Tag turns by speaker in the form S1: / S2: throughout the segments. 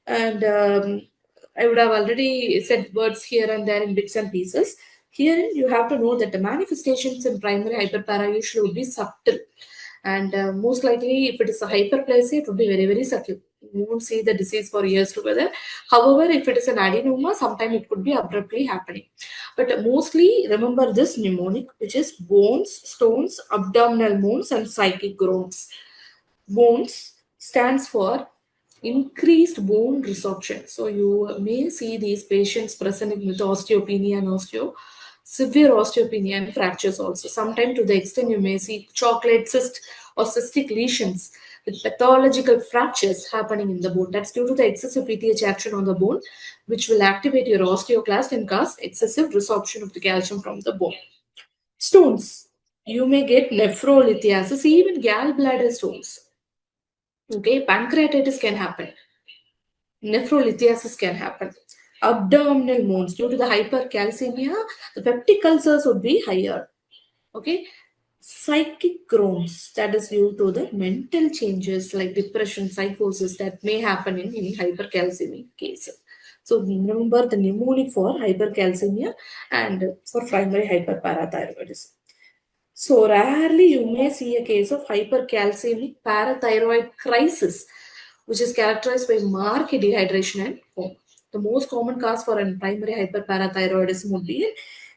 S1: And I would have already said words here and there in bits and pieces. Here you have to know that the manifestations in primary hyperpara usually would be subtle, and most likely if it is a hyperplasia, it would be very subtle. You won't see the disease for years together. However, if it is an adenoma, sometime it could be abruptly happening. But mostly remember this mnemonic, which is bones, stones, abdominal moans, and psychic groans. Bones stands for increased bone resorption. So you may see these patients presenting with osteopenia and severe osteopenia and fractures also. Sometimes to the extent you may see chocolate cyst or cystic lesions with pathological fractures happening in the bone. That's due to the excessive PTH action on the bone, which will activate your osteoclast and cause excessive resorption of the calcium from the bone. Stones. You may get nephrolithiasis, even gallbladder stones. Okay, pancreatitis can happen. Nephrolithiasis can happen. Abdominal moans due to the hypercalcemia, the peptic ulcers would be higher. Okay, psychic groans, that is due to the mental changes like depression, psychosis that may happen in any hypercalcemic case. So remember the mnemonic for hypercalcemia and for primary hyperparathyroidism. So rarely you may see a case of hypercalcemic parathyroid crisis, which is characterized by marked dehydration and coma. The most common cause for a primary hyperparathyroidism would be in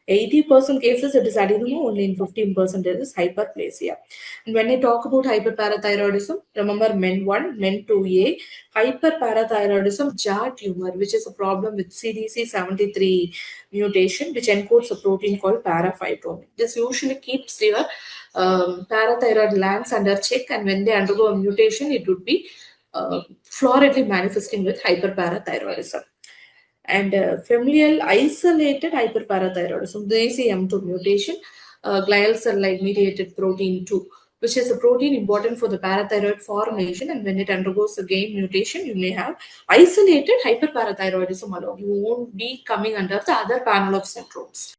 S1: 80% cases it is adenoma, only in 15% it is hyperplasia. And when I talk about hyperparathyroidism, remember MEN1, MEN2A, hyperparathyroidism jar tumor, which is a problem with CDC73 mutation, which encodes a protein called parafibromin. This usually keeps your parathyroid glands under check, and when they undergo a mutation, it would be floridly manifesting with hyperparathyroidism. And familial isolated hyperparathyroidism, the ACM2 mutation, glial cell like mediated protein 2, which is a protein important for the parathyroid formation. And when it undergoes a gain mutation, you may have isolated hyperparathyroidism alone. You won't be coming under the other panel of syndromes.